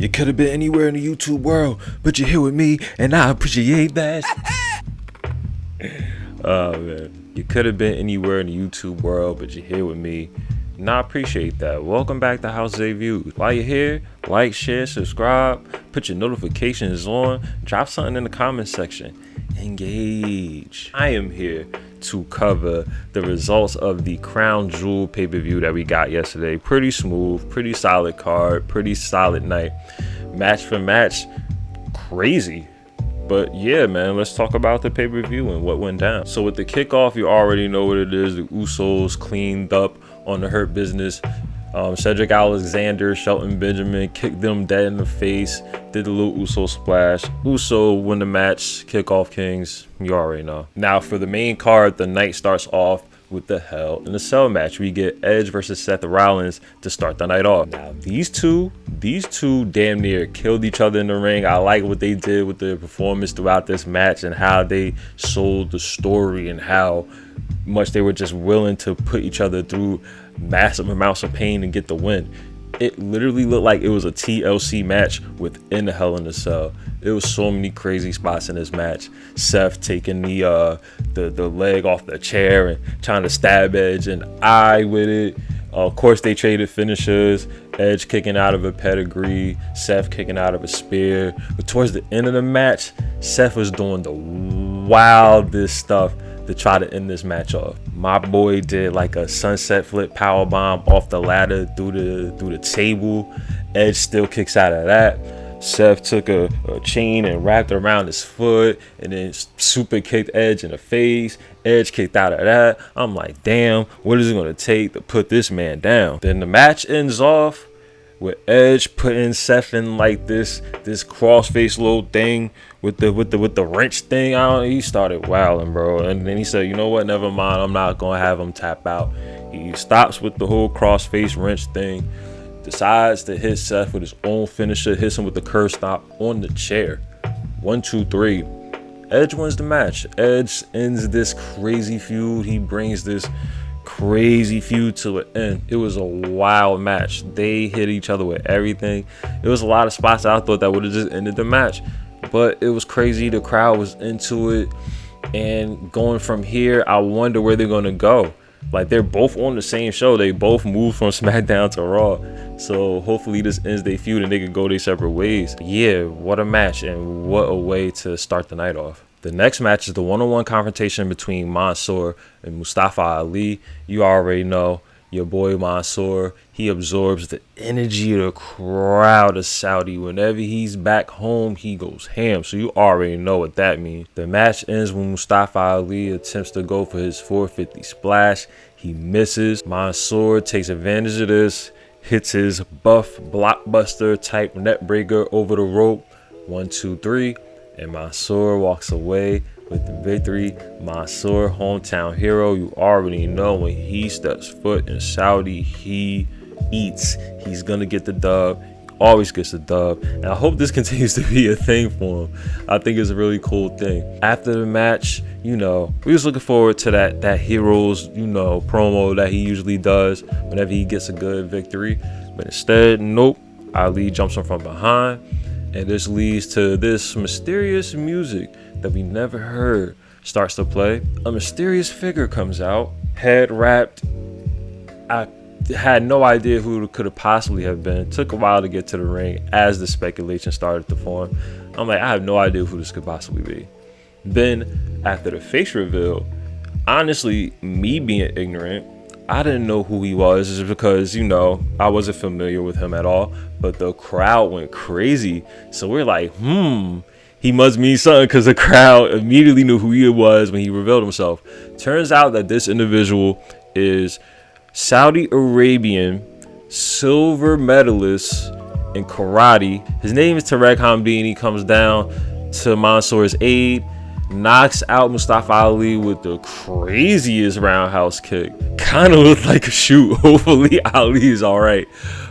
You could have been anywhere in the YouTube world, but you're here with me, and I appreciate that. Oh, man. You could have been anywhere in the YouTube world, but you're here with me, and I appreciate that. Welcome back to House of Views. While you're here, like, share, subscribe, put your notifications on, drop something in the comment section. Engage. I am here to cover the results of the Crown Jewel pay-per-view that we got yesterday. Pretty smooth, pretty solid card, pretty solid night. Match for match, crazy. But yeah, man, let's talk about the pay-per-view and what went down. So with the kickoff, you already know what it is. The Usos cleaned up on the Hurt Business. Cedric Alexander, Shelton Benjamin kicked them dead in the face, did the little Uso splash. Uso win the match, kickoff kings, you already know. Now for the main card, the night starts off with the Hell in a Cell match. We get Edge versus Seth Rollins to start the night off. Now these two damn near killed each other in the ring. I like what they did with their performance throughout this match and how they sold the story and how much they were just willing to put each other through massive amounts of pain and get the win. It literally looked like it was a TLC match within the Hell in a Cell. There was so many crazy spots in this match. Seth taking the leg off the chair and trying to stab Edge and eye with it. Of course, they traded finishers. Edge kicking out of a pedigree, Seth kicking out of a spear. But towards the end of the match, Seth was doing the wildest stuff to try to end this match off. My boy did like a sunset flip power bomb off the ladder through the table. Edge still kicks out of that. Seth took a chain and wrapped it around his foot and then super kicked Edge in the face. Edge kicked out of that. I'm like, damn, what is it gonna take to put this man down? Then the match ends off with Edge putting Seth in like this crossface little thing with the wrench thing. He started wilding, bro. And then he said, you know what, never mind, I'm not gonna have him tap out. He stops with the whole crossface wrench thing, decides to hit Seth with his own finisher, hits him with the curb stomp on the chair. 1, 2, 3. Edge wins the match. Edge ends this crazy feud. He brings this crazy feud to an end. It was a wild match. They hit each other with everything. It was a lot of spots I thought that would have just ended the match, but it was crazy. The crowd was into it, and going from here, I wonder where they're gonna go. Like, they're both on the same show. They both moved from SmackDown to Raw, so hopefully this ends their feud and they can go their separate ways. Yeah, what a match, and what a way to start the night off. The next match is the one-on-one confrontation between Monsoor and Mustafa Ali. You already know your boy Monsoor. He absorbs the energy of the crowd of Saudi. Whenever he's back home, he goes ham. So you already know what that means. The match ends when Mustafa Ali attempts to go for his 450 splash. He misses. Monsoor takes advantage of this, hits his buff blockbuster type net breaker over the rope. 1, 2, 3. And Monsoor walks away with the victory. Monsoor, hometown hero. You already know when he steps foot in Saudi, he eats. He's gonna get the dub. He always gets the dub. And I hope this continues to be a thing for him. I think it's a really cool thing. After the match, you know, we was looking forward to that Heroes, you know, promo that he usually does whenever he gets a good victory. But instead, nope. Ali jumps him from behind. And this leads to this mysterious music that we never heard starts to play. A mysterious figure comes out, head wrapped. I had no idea who it could have possibly have been. It took a while to get to the ring as the speculation started to form. I'm like, I have no idea who this could possibly be. Then after the face reveal, honestly, me being ignorant, I didn't know who he was just because, you know, I wasn't familiar with him at all. But the crowd went crazy. So we're like, he must mean something, because the crowd immediately knew who he was when he revealed himself. Turns out that this individual is Saudi Arabian silver medalist in karate. His name is Tarek Hamdini. He comes down to Mansoor's aid, knocks out Mustafa Ali with the craziest roundhouse kick. Kind of looked like a shoot. Hopefully Ali is all right.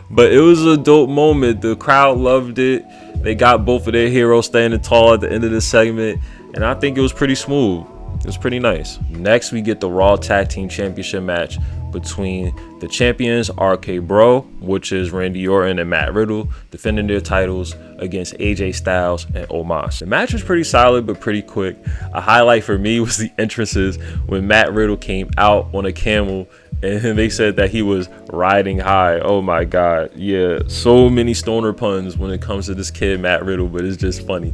But it was a dope moment. The crowd loved it. They got both of their heroes standing tall at the end of the segment, and I think it was pretty smooth. It was pretty nice. Next, we get the Raw Tag Team Championship match between the champions RK Bro, which is Randy Orton and Matt Riddle, defending their titles against AJ Styles and Omos. The match was pretty solid but pretty quick. A highlight for me was the entrances when Matt Riddle came out on a camel and they said that he was riding high. Oh my god, yeah, so many stoner puns when it comes to this kid Matt Riddle, but it's just funny.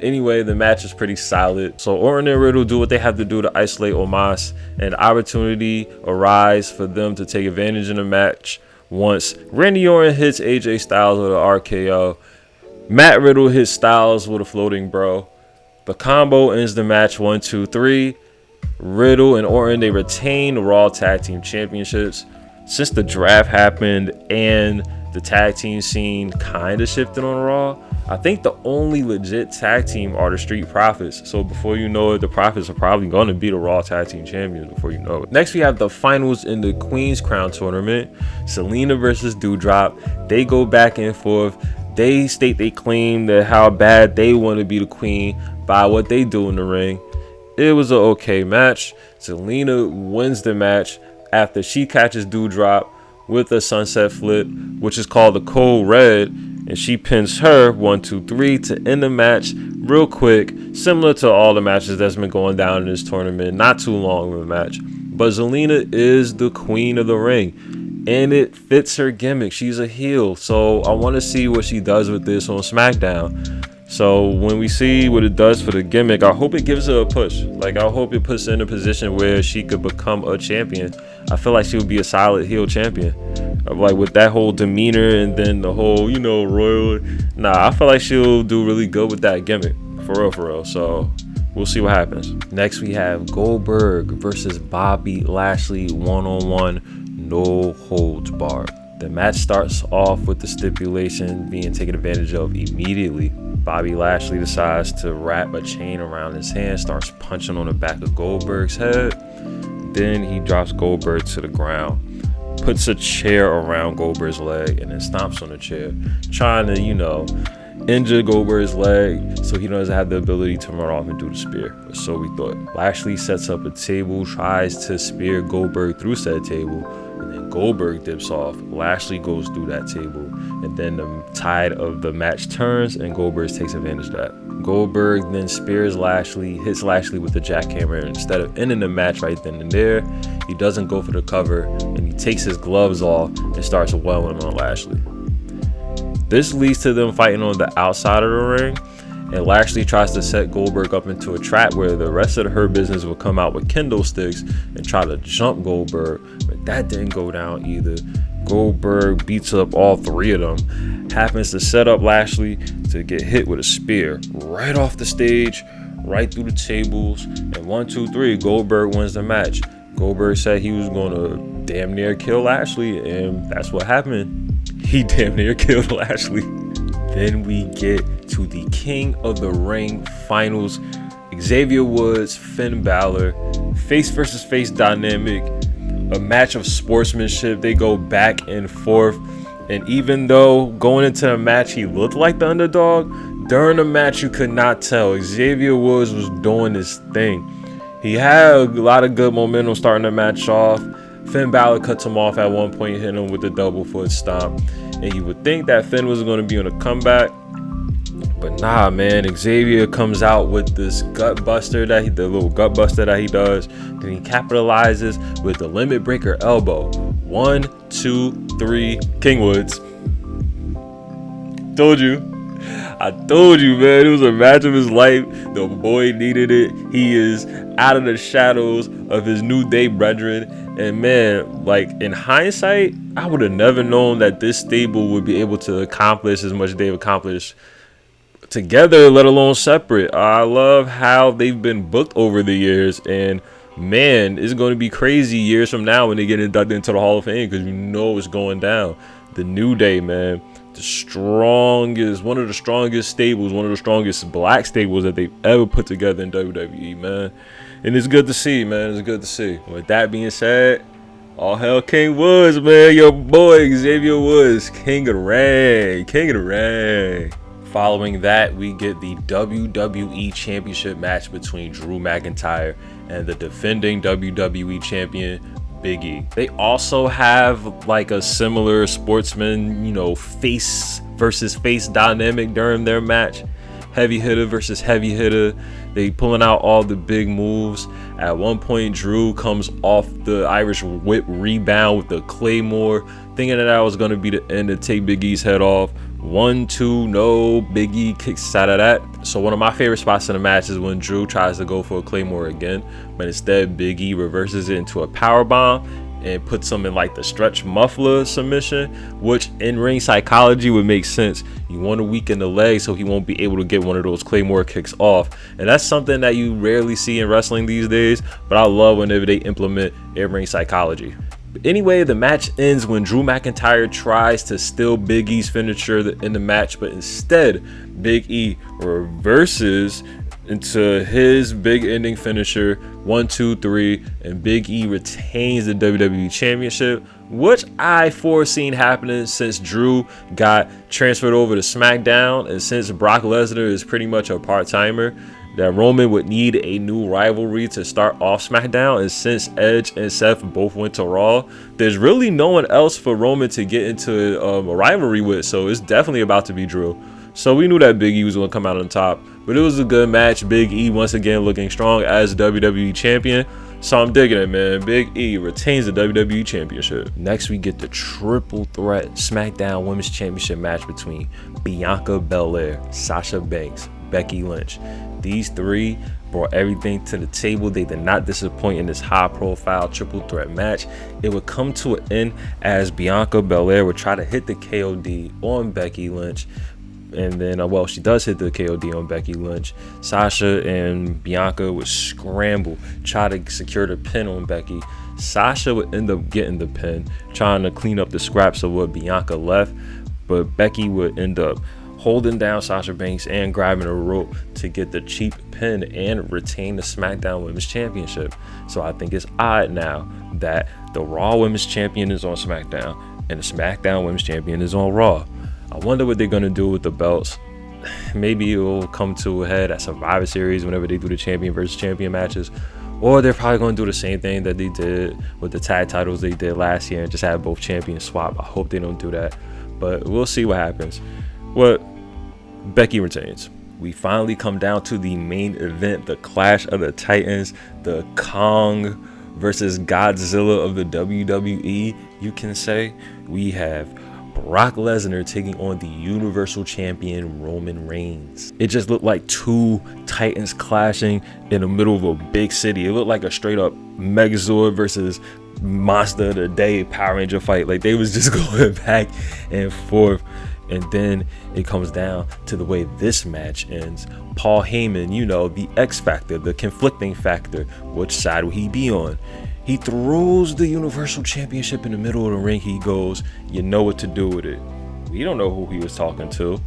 Anyway, the match is pretty solid. So Orton and Riddle do what they have to do to isolate Omos, and opportunity arise for them to take advantage in the match. Once Randy Orton hits AJ Styles with an RKO, Matt Riddle hits Styles with a floating bro. The combo ends the match 1, 2, 3. Riddle and Orton, they retain the Raw Tag Team Championships. Since the draft happened and the tag team scene kind of shifted on Raw, I think the only legit tag team are the Street Profits. So before you know it, the Profits are probably going to be the Raw Tag Team Champions before you know it. Next, we have the finals in the Queen's Crown Tournament. Selena versus Dewdrop. They go back and forth. They state they claim that how bad they want to be the queen by what they do in the ring. It was an okay match. Selena wins the match after she catches Dewdrop with a sunset flip, which is called the Cold Red, and she pins her 1, 2, 3 to end the match real quick, similar to all the matches that's been going down in this tournament. Not too long of a match, but Selena is the queen of the ring, and it fits her gimmick. She's a heel, so I want to see what she does with this on SmackDown. So when we see what it does for the gimmick, I hope it gives her a push. Like, I hope it puts her in a position where she could become a champion. I feel like she would be a solid heel champion. Like, with that whole demeanor and then the whole, you know, royal. Nah, I feel like she'll do really good with that gimmick. For real, for real. So we'll see what happens. Next, we have Goldberg versus Bobby Lashley one-on-one, no holds barred. The match starts off with the stipulation being taken advantage of immediately. Bobby Lashley decides to wrap a chain around his hand, starts punching on the back of Goldberg's head. Then he drops Goldberg to the ground, puts a chair around Goldberg's leg, and then stomps on the chair, trying to, you know, injure Goldberg's leg so he doesn't have the ability to run off and do the spear. Or so we thought. Lashley sets up a table, tries to spear Goldberg through said table, and then Goldberg dips off. Lashley goes through that table, and then the tide of the match turns and Goldberg takes advantage of that. Goldberg then spears Lashley, hits Lashley with the jackhammer. Instead of ending the match right then and there, he doesn't go for the cover, and he takes his gloves off and starts wailing on Lashley. This leads to them fighting on the outside of the ring, and Lashley tries to set Goldberg up into a trap where the rest of her business will come out with kendo sticks and try to jump Goldberg, but that didn't go down either. Goldberg beats up all three of them, happens to set up Lashley to get hit with a spear right off the stage, right through the tables, and 1, 2, 3, Goldberg wins the match. Goldberg said he was going to damn near kill Lashley, and that's what happened. He damn near killed Lashley. Then we get to the King of the Ring finals. Xavier Woods, Finn Balor, face versus face dynamic, a match of sportsmanship. They go back and forth, and even though going into the match he looked like the underdog, during the match you could not tell. Xavier Woods was doing his thing. He had a lot of good momentum starting the match off. Finn Balor cuts him off at one point, hitting him with the double foot stomp, and you would think that Finn was going to be on a comeback, but nah, man. Xavier comes out with this gut buster the little gut buster that he does. Then he capitalizes with the limit breaker elbow. 1, 2, 3, King Woods. I told you, man. It was a match of his life. The boy needed it. He is out of the shadows of his New Day brethren. And man, like, in hindsight, I would have never known that this stable would be able to accomplish as much as they've accomplished together, let alone separate. I love how they've been booked over the years, and man, it's going to be crazy years from now when they get inducted into the Hall of Fame, because you know it's going down. The New Day, man, one of the strongest stables, one of the strongest black stables that they've ever put together in WWE, man. And it's good to see, man. It's good to see. With that being said, all hell King Woods, man. Your boy Xavier Woods, King of the Ring. Following that, we get the WWE Championship match between Drew McIntyre and the defending WWE Champion, Big E. They also have like a similar sportsman, face versus face dynamic during their match. Heavy hitter versus heavy hitter. They pulling out all the big moves. At one point, Drew comes off the Irish whip rebound with the Claymore, thinking that was going to be the end to take Big E's head off. 1, 2, no. Big E kicks out of that. So one of my favorite spots in the match is when Drew tries to go for a Claymore again, but instead Big E reverses it into a powerbomb and puts him in like the stretch muffler submission, which in ring psychology would make sense. You want to weaken the leg so he won't be able to get one of those Claymore kicks off, and that's something that you rarely see in wrestling these days, but I love whenever they implement in ring psychology. But anyway, the match ends when Drew McIntyre tries to steal Big E's finisher in the match, but instead Big E reverses into his big ending finisher, 1, 2, 3, and Big E retains the WWE Championship, which I foreseen happening since Drew got transferred over to SmackDown, and since Brock Lesnar is pretty much a part-timer, that Roman would need a new rivalry to start off SmackDown, and since Edge and Seth both went to Raw, there's really no one else for Roman to get into a rivalry with, so it's definitely about to be Drew. So we knew that Big E was going to come out on top, but it was a good match. Big E once again looking strong as WWE Champion, so I'm digging it, man. Big E retains the WWE Championship. Next, we get the triple threat SmackDown Women's Championship match between Bianca Belair, Sasha Banks, Becky Lynch. These three brought everything to the table. They did not disappoint in this high-profile triple threat match. It would come to an end as Bianca Belair would try to hit the KOD on Becky Lynch. And then, well, she does hit the KOD on Becky Lynch. Sasha and Bianca would scramble, try to secure the pin on Becky. Sasha would end up getting the pin, trying to clean up the scraps of what Bianca left. But Becky would end up holding down Sasha Banks and grabbing a rope to get the cheap pin and retain the SmackDown Women's Championship. So I think it's odd now that the Raw Women's Champion is on SmackDown and the SmackDown Women's Champion is on Raw. I wonder what they're going to do with the belts. Maybe it will come to a head at Survivor Series whenever they do the champion versus champion matches. Or they're probably going to do the same thing that they did with the tag titles they did last year and just have both champions swap. I hope they don't do that. But we'll see what happens. Becky retains. We finally come down to the main event, the Clash of the Titans, the Kong versus Godzilla of the WWE, you can say. We have Brock Lesnar taking on the Universal Champion Roman Reigns. It just looked like two titans clashing in the middle of a big city. It looked like a straight up Megazord versus Monster of the Day Power Ranger fight. Like they was just going back and forth. And then it comes down to the way this match ends. Paul Heyman, the X Factor, the conflicting factor. Which side will he be on? He throws the Universal Championship in the middle of the ring. He goes, you know what to do with it. We don't know who he was talking to.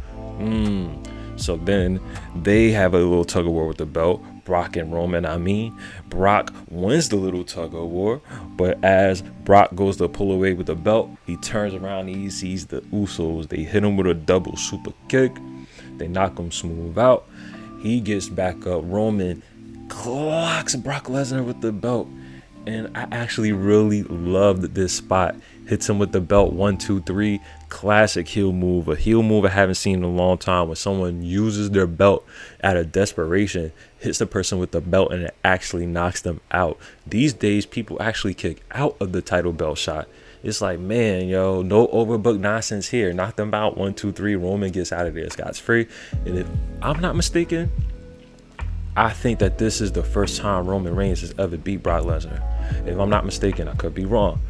So then they have a little tug of war with the belt. Brock and Roman, Brock wins the little tug of war, but as Brock goes to pull away with the belt, he turns around and he sees the Usos. They hit him with a double super kick. They knock him smooth out. He gets back up. Roman clocks Brock Lesnar with the belt. And I actually really loved this spot. Hits him with the belt, 1, 2, 3. Classic heel move. A heel move I haven't seen in a long time, when someone uses their belt out of desperation, hits the person with the belt, and it actually knocks them out. These days, people actually kick out of the title belt shot. It's like, man, no overbooked nonsense here. Knock them out, 1, 2, 3. Roman gets out of there scot-free. And if I'm not mistaken, I think that this is the first time Roman Reigns has ever beat Brock Lesnar. If I'm not mistaken, I could be wrong.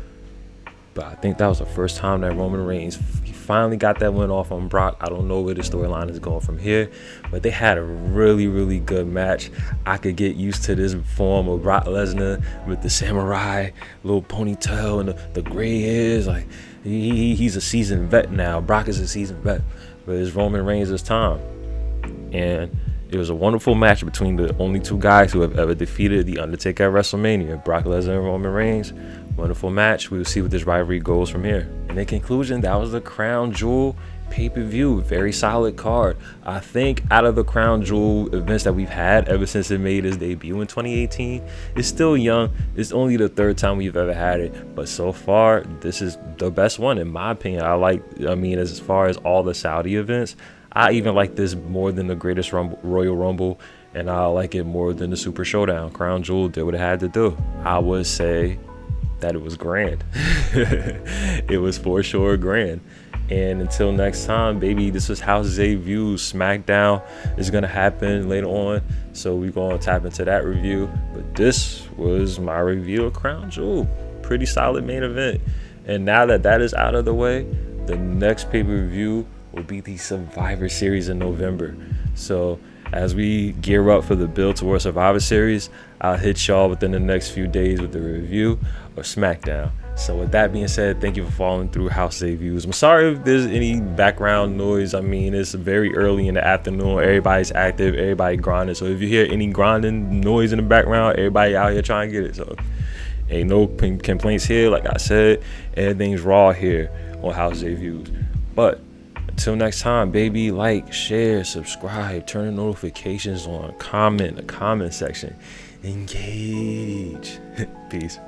But I think that was the first time that Roman Reigns finally got that win off on Brock. I don't know where the storyline is going from here, but they had a really, really good match. I could get used to this form of Brock Lesnar with the samurai, little ponytail, and the gray hairs. Like he's a seasoned vet now. Brock is a seasoned vet, but it's Roman Reigns' time. And it was a wonderful match between the only two guys who have ever defeated The Undertaker at WrestleMania, Brock Lesnar and Roman Reigns. Wonderful match. We will see what this rivalry goes from here. And in conclusion, that was the crown jewel pay-per-view, very solid card. I think out of the Crown Jewel events that we've had ever since it made its debut in 2018, it's still young. It's only the third time we've ever had it, but so far this is the best one in my opinion. I mean, as far as all the Saudi events, I even like this more than the Greatest Royal Rumble, and I like it more than the Super Showdown. Crown Jewel did what it had to do. I would say that it was grand. It was for sure grand. And until next time, baby, this was House Zay Views. SmackDown is gonna happen later on, so we're gonna tap into that review. But this was my review of Crown Jewel. Pretty solid main event. And now that that is out of the way, the next pay-per-view will be the Survivor Series in November. So as we gear up for the build towards Survivor Series, I'll hit y'all within the next few days with the review of SmackDown. So with that being said, thank you for following through House Zay Views. I'm sorry if there's any background noise. I mean, it's very early in the afternoon. Everybody's active, everybody grinding. So if you hear any grinding noise in the background, everybody out here trying to get it. So ain't no complaints here. Like I said, everything's raw here on House Zay Views. But until next time, baby, like, share, subscribe, turn the notifications on, comment in the comment section, engage. Peace.